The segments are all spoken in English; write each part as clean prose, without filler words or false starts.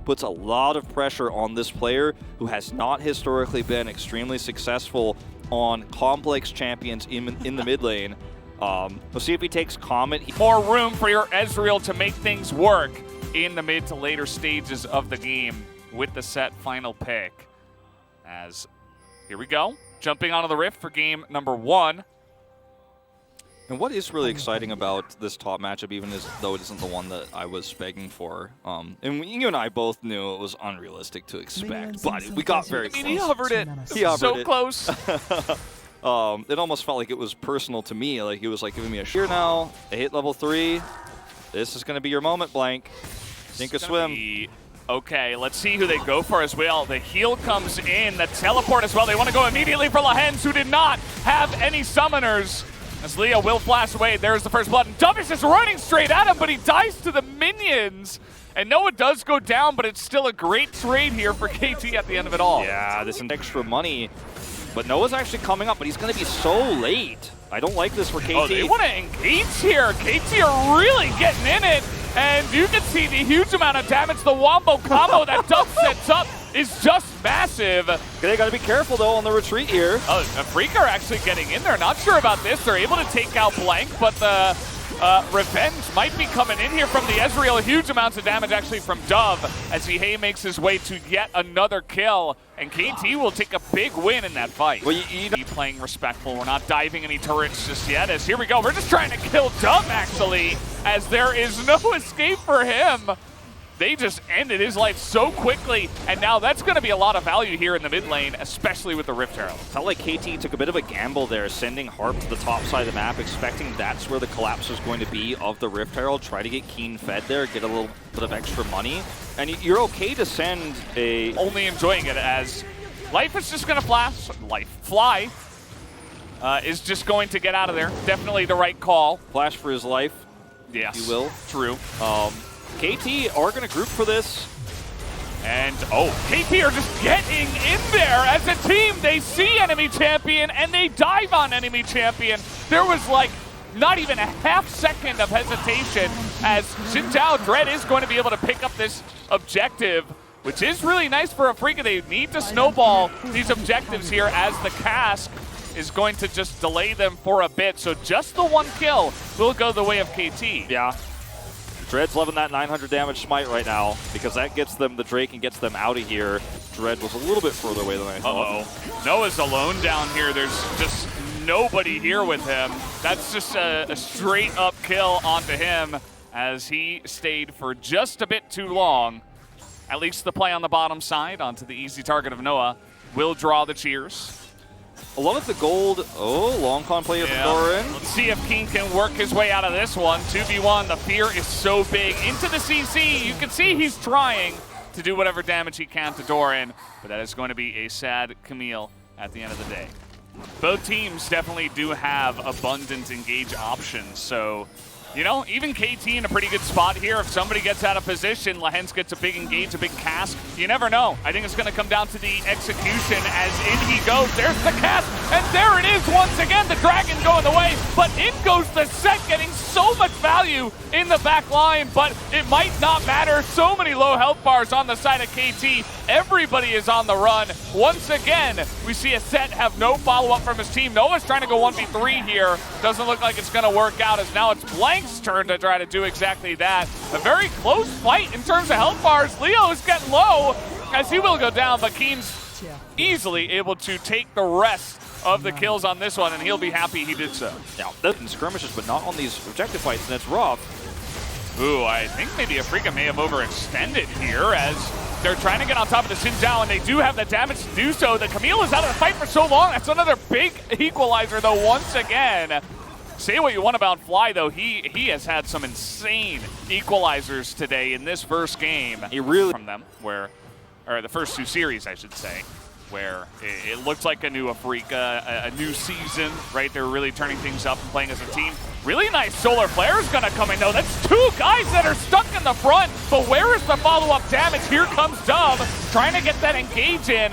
puts a lot of pressure on this player who has not historically been extremely successful on complex champions in the mid lane. We'll see if he takes Comet. More room for your Ezreal to make things work in the mid to later stages of the game with the set final pick. As here we go, jumping onto the Rift for game number 1. And what is really exciting about this top matchup, even though it isn't the one that I was begging for, and you and I both knew it was unrealistic to expect, but we got very close. He hovered it. He hovered so it. Close. It almost felt like it was personal to me, like he was like giving me a here now. They hit level 3. This is going to be your moment, Blank. Sink or swim. Okay, let's see who they go for as well. The heal comes in, the teleport as well. They want to go immediately for Lehens, who did not have any summoners. As Leo will flash away, there's the first blood. And Dove is just running straight at him, but he dies to the minions. And Noah does go down, but it's still a great trade here for KT at the end of it all. Yeah, this is extra money. But Noah's actually coming up, but he's going to be so late. I don't like this for KT. Oh, they want to engage here. KT are really getting in it. And you can see the huge amount of damage. The Wombo combo that Dove sets up is just massive. They got to be careful, though, on the retreat here. Oh, AFREECA are actually getting in there. Not sure about this. They're able to take out Blank, but the revenge might be coming in here from the Ezreal. Huge amounts of damage actually from Dove as he makes his way to yet another kill. And KT will take a big win in that fight. Well, you playing respectful. We're not diving any turrets just yet. As here we go. We're just trying to kill Dove, actually, as there is no escape for him. They just ended his life so quickly, and now that's going to be a lot of value here in the mid lane, especially with the Rift Herald. Felt like KT took a bit of a gamble there, sending Harp to the top side of the map, expecting that's where the collapse was going to be of the Rift Herald. Try to get Keen fed there, get a little bit of extra money, and you're okay to send a... Only enjoying it as life is just going to fly. Is just going to get out of there. Definitely the right call. Flash for his life, yes, if you will. True. KT are going to group for this. And, KT are just getting in there as a team. They see enemy champion, and they dive on enemy champion. There was, like, not even a half second of hesitation as Xin Zhao Dread is going to be able to pick up this objective, which is really nice for AFREECA. They need to snowball these objectives here as the cask is going to just delay them for a bit. So just the one kill will go the way of KT. Yeah. Dread's loving that 900 damage smite right now because that gets them the Drake and gets them out of here. Dread was a little bit further away than I thought. Noah's alone down here. There's just nobody here with him. That's just a straight up kill onto him as he stayed for just a bit too long. At least the play on the bottom side onto the easy target of Noah will draw the cheers. A lot of the gold, long con play of Doran. Let's see if King can work his way out of this one. 2v1, the fear is so big. Into the CC, you can see he's trying to do whatever damage he can to Doran, but that is going to be a sad Camille at the end of the day. Both teams definitely do have abundant engage options, so, you know, even KT in a pretty good spot here. If somebody gets out of position, Lehens gets a big engage, a big cask. You never know. I think it's going to come down to the execution as in he goes. There's the cask, and there it is once again. The dragon going the way, but in goes the set, getting so much value in the back line, but it might not matter. So many low health bars on the side of KT. Everybody is on the run. Once again, we see a set have no follow-up from his team. Noah's trying to go 1v3 here. Doesn't look like it's going to work out as now it's Blank's turn to try to do exactly that. A very close fight in terms of health bars. Leo is getting low as he will go down, but Keen's easily able to take the rest of the kills on this one, and he'll be happy he did so. Now, in skirmishes, but not on these objective fights, and it's rough. Ooh, I think maybe AFREECA may have overextended here as they're trying to get on top of the Xin Zhao, and they do have the damage to do so. The Camille is out of the fight for so long. That's another big equalizer, though, once again. Say what you want about Fly, though. He has had some insane equalizers today in this first game. He really from them, or the first two series, I should say, where it looked like a new AFREECA, a new season, right? They're really turning things up and playing as a team. Really nice solar flare is going to come in, though. That's two guys that are stuck in the front, but where is the follow-up damage? Here comes Dove, trying to get that engage in.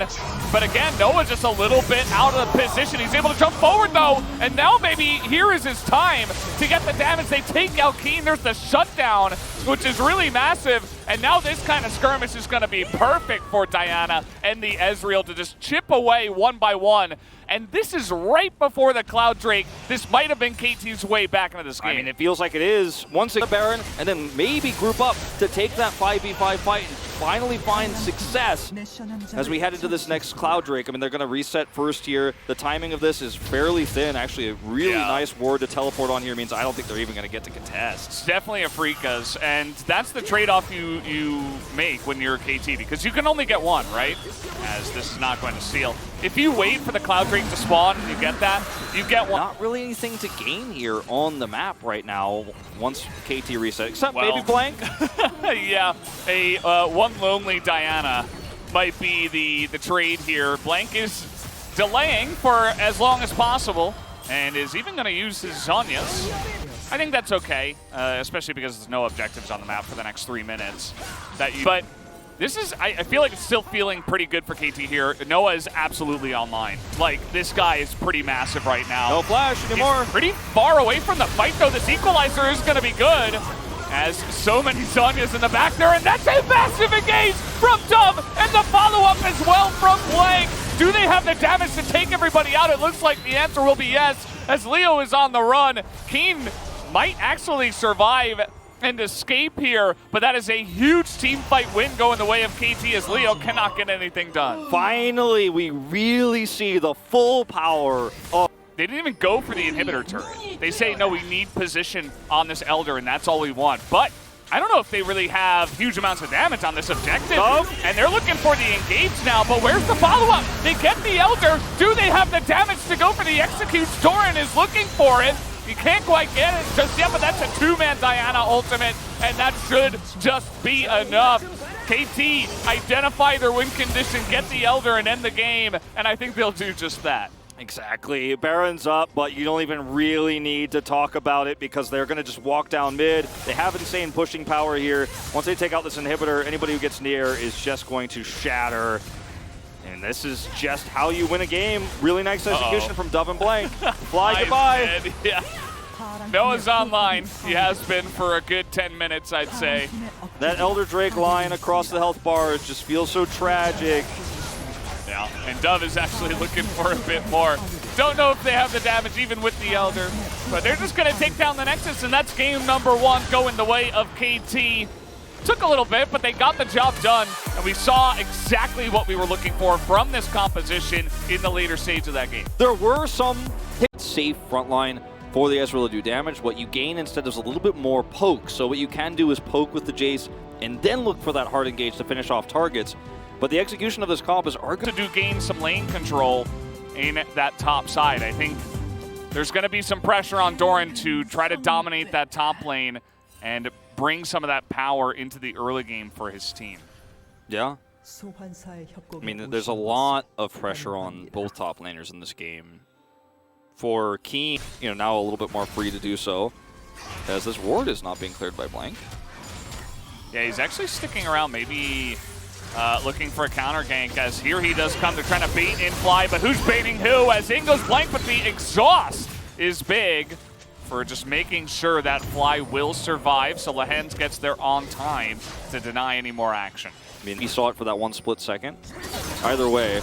But again, Noah just a little bit out of the position. He's able to jump forward, though, and now maybe here is his time to get the damage. They take out Keen. There's the shutdown, which is really massive, And now this kind of skirmish is going to be perfect for Diana and the Ezreal to just chip away one by one. And this is right before the Cloud Drake. This might have been KT's way back into this game. I mean, it feels like it is. Once the Baron, and then maybe group up to take that 5v5 fight and finally find success as we head into this next Cloud Drake. I mean, they're going to reset first here. The timing of this is fairly thin. Actually, a really nice ward to teleport on here means I don't think they're even going to get to contest. It's definitely AFREECA's, and that's the trade-off you make when you're a KT, because you can only get one, right? As this is not going to steal. If you wait for the Cloud Drake to spawn and you get that, you get one. Not really anything to gain here on the map right now once KT reset, except maybe Blank. Yeah, a one lonely Diana might be the trade here. Blank is delaying for as long as possible and is even going to use his Zhonya's. I think that's okay, especially because there's no objectives on the map for the next 3 minutes. But this is, I feel like it's still feeling pretty good for KT here. Noah is absolutely online. Like, this guy is pretty massive right now. No flash anymore. He's pretty far away from the fight, though. This equalizer is going to be good, as so many Zhonya's in the back there, and that's a massive engage from Dove, and the follow-up as well from Blank. Do they have the damage to take everybody out? It looks like the answer will be yes, as Leo is on the run. Keen might actually survive and escape here, but that is a huge team fight win going the way of KT as Leo cannot get anything done. Finally, we really see the full power of... They didn't even go for the inhibitor turret. They say, no, we need position on this Elder, and that's all we want. But I don't know if they really have huge amounts of damage on this objective. And they're looking for the engage now, but where's the follow-up? They get the Elder. Do they have the damage to go for the execute? Doran is looking for it. He can't quite get it just yet, but that's a two-man Diana ultimate, and that should just be enough. KT identify their win condition, get the Elder, and end the game, and I think they'll do just that. Exactly. Baron's up, but you don't even really need to talk about it because they're going to just walk down mid. They have insane pushing power here. Once they take out this inhibitor, anybody who gets near is just going to shatter. And this is just how you win a game. Really nice execution from Dove and Blank. Fly goodbye. Yeah. Noah's online. He has been for a good 10 minutes, I'd say. That Elder Drake line across the health bars just feels so tragic. Yeah, and Dove is actually looking for a bit more. Don't know if they have the damage even with the Elder, but they're just going to take down the Nexus, and that's game number 1 going the way of KT. Took a little bit, but they got the job done, and we saw exactly what we were looking for from this composition in the later stage of that game. There were some safe frontline for the Ezreal to do damage. What you gain instead is a little bit more poke. So what you can do is poke with the Jace and then look for that hard engage to finish off targets. But the execution of this comp is going to gain some lane control in that top side. I think there's going to be some pressure on Doran to try to dominate that top lane and bring some of that power into the early game for his team. Yeah. I mean, there's a lot of pressure on both top laners in this game. For Keen, you know, now a little bit more free to do so, as this ward is not being cleared by Blank. Yeah, he's actually sticking around, maybe looking for a counter gank, as here he does come. They're trying to bait in Fly, but who's baiting who? As in goes Blank, but the exhaust is big for just making sure that Fly will survive, so Lehens gets there on time to deny any more action. I mean, he saw it for that one split second. Either way,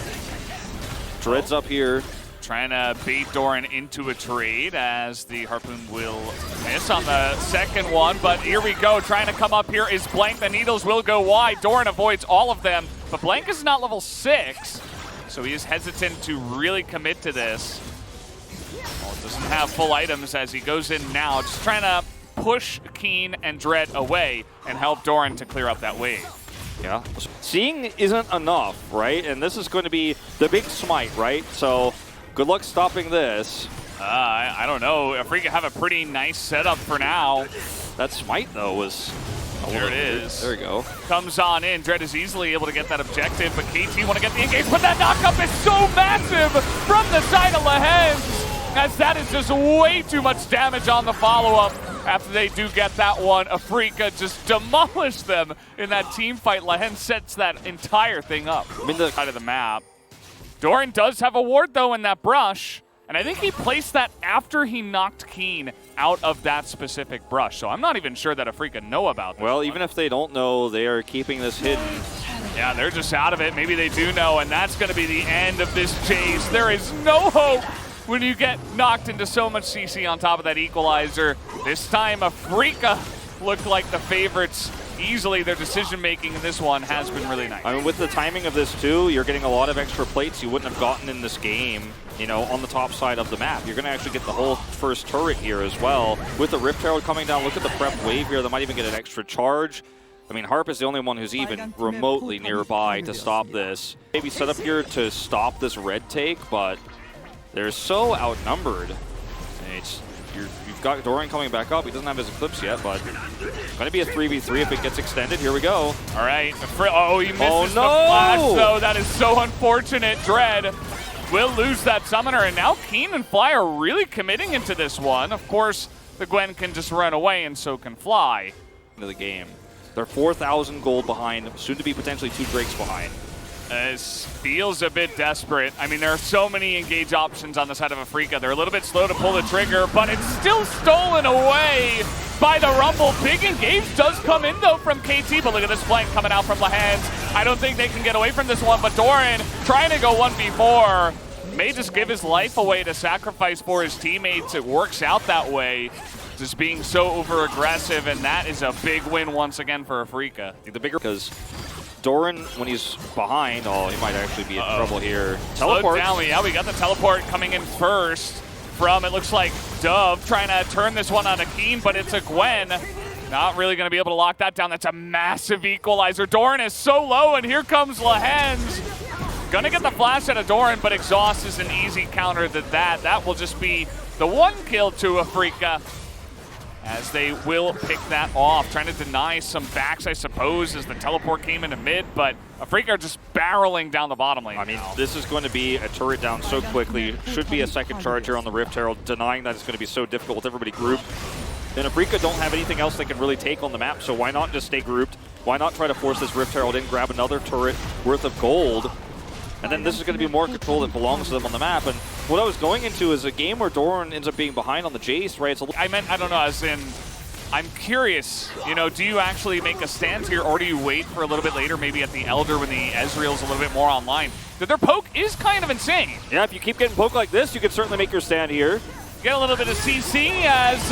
Dread's up here. Trying to bait Doran into a trade, as the Harpoon will miss on the second one, but here we go. Trying to come up here is Blank. The needles will go wide. Doran avoids all of them, but Blank is not level 6, so he is hesitant to really commit to this. Well, doesn't have full items as he goes in now, just trying to push Keen and Dread away and help Doran to clear up that wave. Yeah, seeing isn't enough, right? And this is going to be the big smite, right? So good luck stopping this. I don't know. AFREECA have a pretty nice setup for now. That smite, though, was... There it is. There we go. Comes on in. Dread is easily able to get that objective, but KT want to get the engage. But that knockup is so massive from the side of Lehens, as that is just way too much damage on the follow-up. After they do get that one, AFREECA just demolished them in that team fight. Lehens sets that entire thing up. I mean, the side of the map. Doran does have a ward, though, in that brush, And I think he placed that after he knocked Keen out of that specific brush. So I'm not even sure that AFREECA know about this. Well, even if they don't know, they are keeping this hidden. Yeah, they're just out of it. Maybe they do know, and that's going to be the end of this chase. There is no hope when you get knocked into so much CC on top of that equalizer. This time, AFREECA looked like the favorites easily. Their decision-making in this one has been really nice. I mean, with the timing of this, too, you're getting a lot of extra plates you wouldn't have gotten in this game, you know, on the top side of the map. You're going to actually get the whole first turret here as well. With the Rift Herald coming down, look at the prep wave here. They might even get an extra charge. I mean, Harp is the only one who's even remotely nearby to stop this. Maybe set up here to stop this red take, but they're so outnumbered. You've got Dorian coming back up. He doesn't have his Eclipse yet, but it's going to be a 3v3 if it gets extended. Here we go. All right. Oh, he misses the flash, though. That is so unfortunate. Dread will lose that summoner, and now Keen and Fly are really committing into this one. Of course, the Gwen can just run away, and so can Fly. Into the game. They're 4,000 gold behind, soon to be potentially 2 Drakes behind. This feels a bit desperate. I mean, there are so many engage options on the side of AFREECA. They're a little bit slow to pull the trigger, but it's still stolen away by the Rumble. Big engage does come in, though, from KT, but look at this flank coming out from Lahens. I don't think they can get away from this one, but Doran trying to go 1v4. May just give his life away to sacrifice for his teammates. It works out that way. Just being so over-aggressive, and that is a big win once again for AFREECA. The bigger, because Doran, when he's behind, oh, he might actually be in trouble here. Teleport. Yeah, we got the teleport coming in first from, it looks like, Dove trying to turn this one on a Keen, but it's a Gwen. Not really going to be able to lock that down. That's a massive equalizer. Doran is so low, and here comes Lahens. Gonna get the flash out of Doran, but Exhaust is an easy counter to that. That will just be the 1 kill to AFREECA, as they will pick that off. Trying to deny some backs, I suppose, as the teleport came into mid, but AFREECA are just barreling down the bottom lane. I mean, this is going to be a turret down so quickly. Should be a second charge here on the Rift Herald, denying that it's going to be so difficult with everybody grouped. And AFREECA don't have anything else they can really take on the map, so why not just stay grouped? Why not try to force this Rift Herald in, grab another turret worth of gold? And then this is going to be more control that belongs to them on the map. And what I was going into is a game where Doran ends up being behind on the Jace, right? It's I don't know, as in, I'm curious, you know, do you actually make a stand here, or do you wait for a little bit later, maybe at the Elder when the Ezreal's a little bit more online? Their poke is kind of insane. Yeah, if you keep getting poked like this, you can certainly make your stand here. Get a little bit of CC as,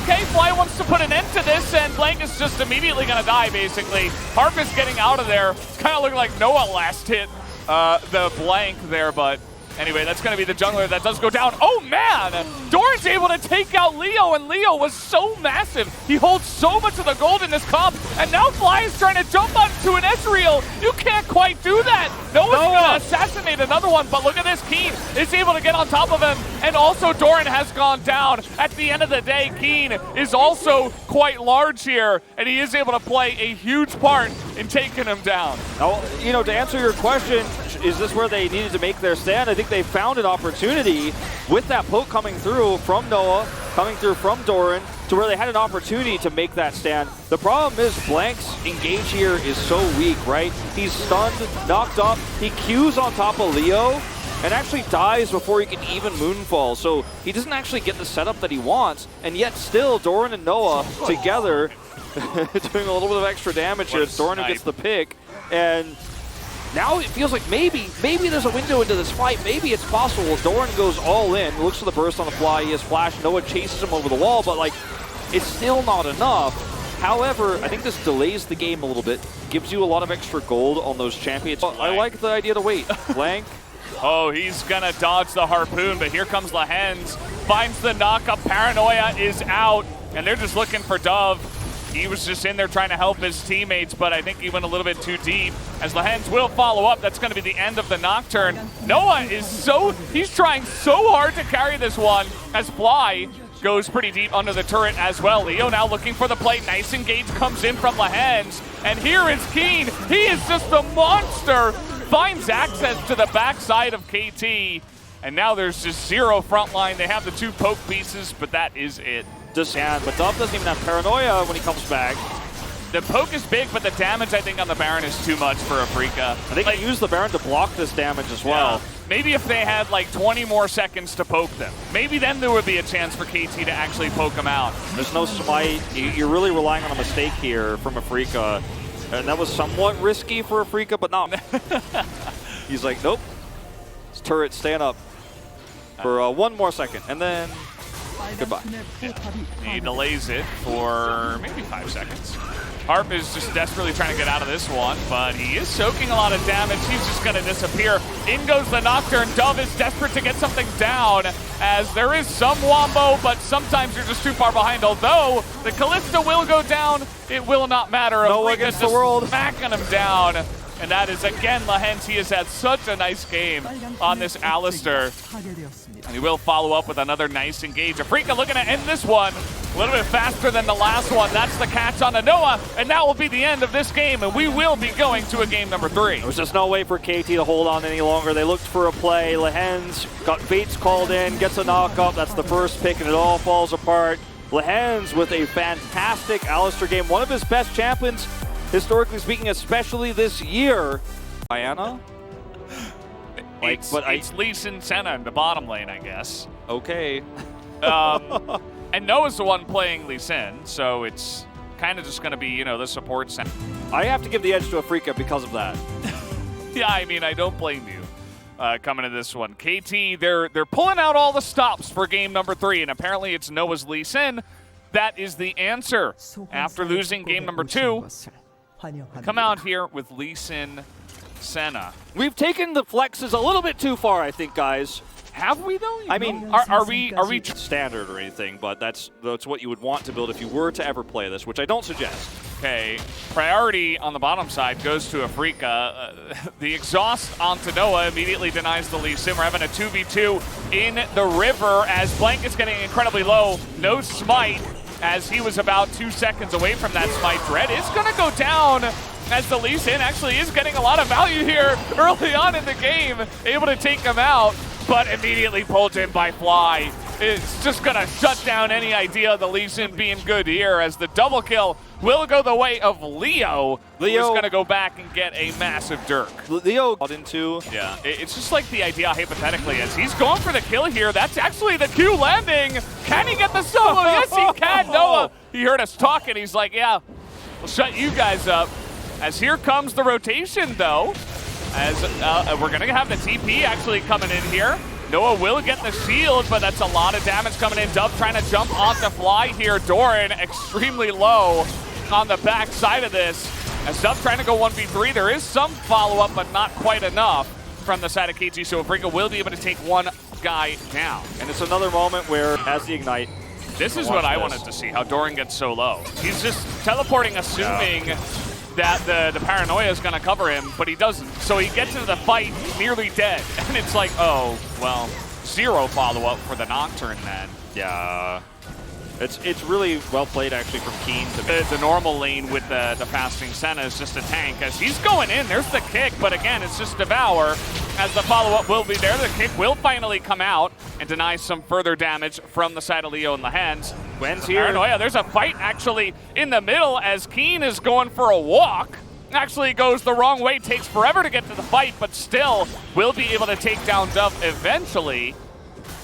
okay, Fly wants to put an end to this, and Blank is just immediately going to die, basically. Harp is getting out of there. It's kind of looking like Noah last hit the Blank there, but anyway, that's going to be the jungler that does go down. Oh, man! Doran's able to take out Leo, and Leo was so massive. He holds so much of the gold in this comp, and now Fly is trying to jump onto an Ezreal. You can't quite do that. No one's going to assassinate another one, but look at this. Keen is able to get on top of him, and also Doran has gone down. At the end of the day, Keen is also quite large here, and he is able to play a huge part in taking him down. Now, you know, to answer your question, is this where they needed to make their stand? I think they found an opportunity with that poke coming through from Noah, coming through from Doran, to where they had an opportunity to make that stand. The problem is Blank's engage here is so weak, right? He's stunned, knocked up, he Qs on top of Leo, and actually dies before he can even Moonfall. So he doesn't actually get the setup that he wants, and yet still Doran and Noah together doing a little bit of extra damage here. Doran gets the pick, and now it feels like maybe there's a window into this fight. Maybe it's possible. Doran goes all in, looks for the burst on the fly. He has flash. Noah chases him over the wall, but like, it's still not enough. However, I think this delays the game a little bit. Gives you a lot of extra gold on those champions. I like the idea to wait. Blank. Oh, he's gonna dodge the harpoon, but here comes Lahens. Finds the knock-up. Paranoia is out, and they're just looking for Dove. He was just in there trying to help his teammates, but I think he went a little bit too deep. As Lahens will follow up, that's going to be the end of the Nocturne. Noah is he's trying so hard to carry this one, as Fly goes pretty deep under the turret as well. Leo now looking for the play. Nice engage comes in from Lahens, and here is Keen. He is just a monster. Finds access to the backside of KT, and now there's just zero front line. They have the 2 poke pieces, but that is it. But Dove doesn't even have Paranoia when he comes back. The poke is big, but the damage, I think, on the Baron is too much for AFREECA. I think they use the Baron to block this damage as well. Yeah. Maybe if they had like 20 more seconds to poke them, maybe then there would be a chance for KT to actually poke them out. There's no smite. You're really relying on a mistake here from AFREECA. And that was somewhat risky for AFREECA, but not. He's like, nope. This turret staying up for 1 more second, and then goodbye. Yeah. He delays it for maybe 5 seconds. Harp is just desperately trying to get out of this one, but he is soaking a lot of damage. He's just going to disappear. In goes the Nocturne. Dove is desperate to get something down, as there is some wombo, but sometimes you're just too far behind. Although the Kalista will go down, it will not matter. No against the world. Smacking him down. And that is, again, Lehens. He has had such a nice game on this Alistar. And he will follow up with another nice engage. AFREECA looking to end this one a little bit faster than the last one. That's the catch on Noah, and that will be the end of this game, and we will be going to a game number 3. There was just no way for KT to hold on any longer. They looked for a play. Lehens got Bates called in, gets a knock up. That's the first pick, and it all falls apart. Lehens with a fantastic Alistar game. One of his best champions, historically speaking, especially this year. Diana? It's Lee Sin Senna in the bottom lane, I guess. Okay. And Noah's the one playing Lee Sin, so it's kind of just going to be, you know, the support center. I have to give the edge to AFREECA because of that. Yeah, I mean, I don't blame you coming to this one. KT, they're pulling out all the stops for game number 3, and apparently it's Noah's Lee Sin. That is the answer. After losing game number 2, come out here with Lee Sin Senna. We've taken the flexes a little bit too far, I think, guys. Have we though? I mean, are we standard or anything? But that's what you would want to build if you were to ever play this, which I don't suggest. Okay, priority on the bottom side goes to AFREECA. The exhaust onto Noah immediately denies the Lee Sin. We're having a 2v2 in the river as Blank is getting incredibly low. No smite, as he was about 2 seconds away from that smite. Dread is going to go down, as the Lee Sin actually is getting a lot of value here early on in the game, able to take him out, but immediately pulled in by Fly. It's just going to shut down any idea of the Lee Sin being good here, as the double kill will go the way of Leo. Leo's going to go back and get a massive Dirk. Leo got into... Yeah, it's just like the idea hypothetically, as he's going for the kill here. That's actually the Q landing. Can he get the solo? Yes, he can. Noah, he heard us talking. He's like, yeah, we'll shut you guys up. As here comes the rotation, though, as we're going to have the TP actually coming in here. Noah will get the shield, but that's a lot of damage coming in. Dove trying to jump off the fly here. Doran extremely low on the back side of this. As Dove trying to go 1v3, there is some follow-up, but not quite enough from the side of KT, so AFREECA will be able to take one guy down. And it's another moment where, as the Ignite, this is what I wanted to see, how Doran gets so low. He's just teleporting, assuming that the paranoia is going to cover him, but he doesn't. So he gets into the fight nearly dead. And it's like, oh, well, 0 follow-up for the Nocturne then. Yeah. It's really well played, actually, from Keen. The normal lane with the fasting Senna is just a tank, as he's going in. There's the kick, but again, it's just Devour, as the follow-up will be there. The kick will finally come out and deny some further damage from the side of Leo in the hands. Gwen's here. Paranoia, there's a fight actually in the middle, as Keen is going for a walk. Actually goes the wrong way, takes forever to get to the fight, but still will be able to take down Dove eventually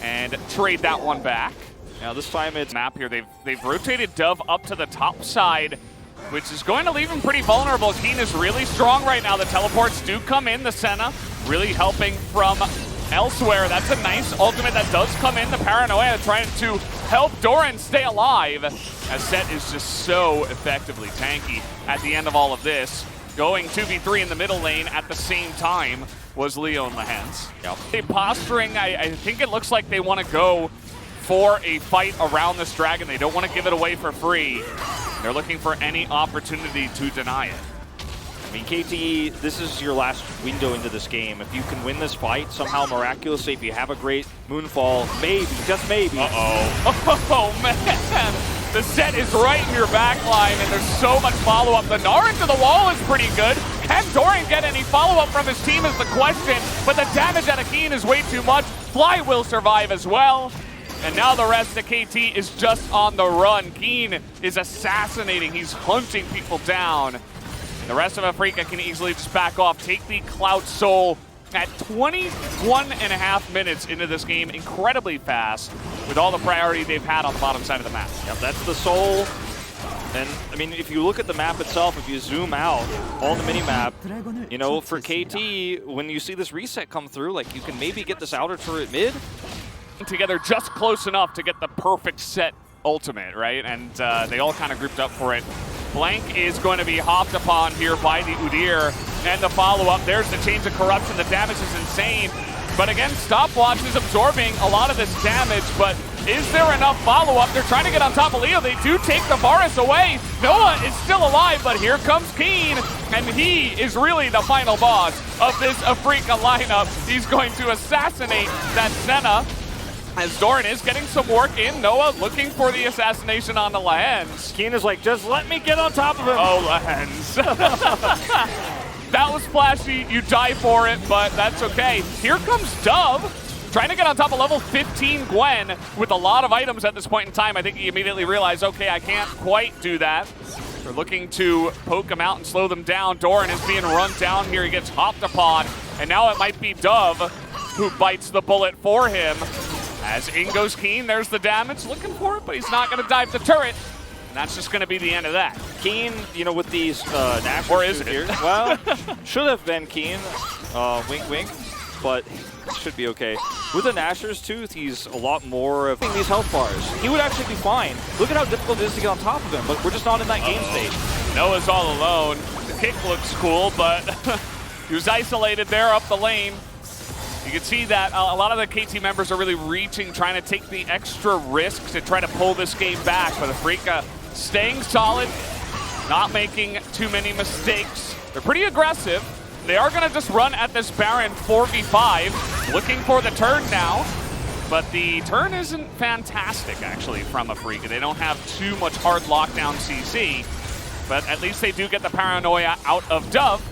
and trade that one back. Now this time it's map here. They've rotated Dove up to the top side, which is going to leave him pretty vulnerable. Keen is really strong right now. The teleports do come in. The Senna really helping from elsewhere. That's a nice ultimate that does come in. The Paranoia trying to help Doran stay alive, as Set is just so effectively tanky at the end of all of this. Going 2v3 in the middle lane at the same time was Leo and Lehens. Yep. Posturing, I think it looks like they want to go for a fight around this dragon. They don't want to give it away for free. They're looking for any opportunity to deny it. I mean, KT, this is your last window into this game. If you can win this fight somehow miraculously, if you have a great Moonfall, maybe, just maybe. Oh, man. The Set is right in your back line, and there's so much follow-up. The Gnar into the wall is pretty good. Can Doran get any follow-up from his team is the question, but the damage out of Keen is way too much. Fly will survive as well. And now the rest of KT is just on the run. Keen is assassinating. He's hunting people down. And the rest of AFREECA can easily just back off, take the Cloud Soul at 21.5 minutes into this game, incredibly fast, with all the priority they've had on the bottom side of the map. Yep, that's the Soul. And, I mean, if you look at the map itself, if you zoom out on the mini-map, you know, for KT, when you see this reset come through, like, you can maybe get this outer turret mid. Together just close enough to get the perfect set ultimate, right? And they all kind of grouped up for it. Blank is going to be hopped upon here by the Udyr, and the follow-up. There's the Chains of Corruption. The damage is insane. But again, Stopwatch is absorbing a lot of this damage, but is there enough follow-up? They're trying to get on top of Leo. They do take the Varus away. Noah is still alive, but here comes Keen, and he is really the final boss of this AFREECA lineup. He's going to assassinate that Senna, as Doran is getting some work in. Noah looking for the assassination on the Lehens. Keen is like, just let me get on top of him. Oh, Lehens. That was flashy. You die for it, but that's okay. Here comes Dove, trying to get on top of level 15 Gwen with a lot of items at this point in time. I think he immediately realized, okay, I can't quite do that. They're looking to poke him out and slow them down. Doran is being run down here. He gets hopped upon, and now it might be Dove who bites the bullet for him. As in goes Keen, there's the damage. Looking for it, but he's not going to dive the turret. And that's just going to be the end of that. Keen, you know, with these Nashers. Or is it? Here, well, should have been Keen. Wink, wink. But should be okay. With the Nashor's Tooth, he's a lot more of these health bars. He would actually be fine. Look at how difficult it is to get on top of him, but we're just not in that game state. Noah's all alone. The kick looks cool, but he was isolated there up the lane. You can see that a lot of the KT members are really reaching, trying to take the extra risk to try to pull this game back. But AFREECA staying solid, not making too many mistakes. They're pretty aggressive. They are going to just run at this Baron 4v5, looking for the turn now. But the turn isn't fantastic, actually, from AFREECA. They don't have too much hard lockdown CC, but at least they do get the paranoia out of Dove.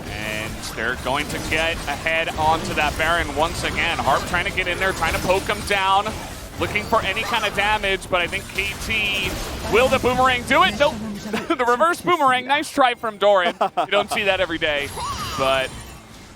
And they're going to get ahead onto that Baron once again. Harp trying to get in there, trying to poke him down, looking for any kind of damage, but I think KT, will the boomerang do it? Nope. The reverse boomerang, nice try from Doran. You don't see that every day, but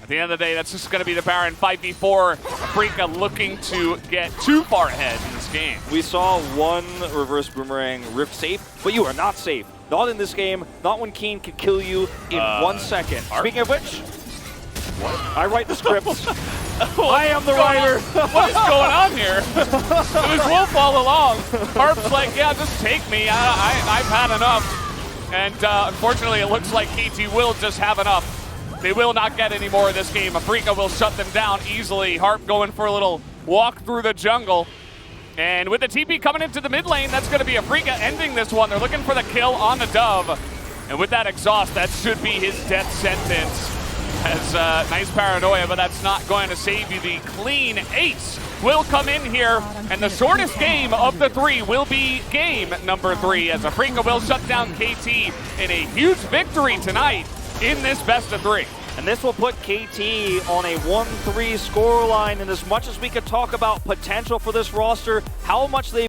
at the end of the day, that's just going to be the Baron 5v4. AFREECA looking to get too far ahead in this game. We saw one reverse boomerang rift safe, but you are not safe. Not in this game, not when Keen can kill you in 1 second. Speaking of which, I write the scripts. I am the writer. What is going on here? It was Wolf all along. Harp's like, yeah, just take me. I've had enough. And unfortunately, it looks like KT will just have enough. They will not get any more of this game. AFREECA will shut them down easily. Harp going for a little walk through the jungle. And with the TP coming into the mid lane, that's going to be AFREECA ending this one. They're looking for the kill on the Dove. And with that exhaust, that should be his death sentence. As nice paranoia, but that's not going to save you. The clean ace will come in here, and the shortest game of the three will be game number 3, as AFREECA will shut down KT in a huge victory tonight in this best of 3. And this will put KT on a 1-3 scoreline. And as much as we could talk about potential for this roster, how much they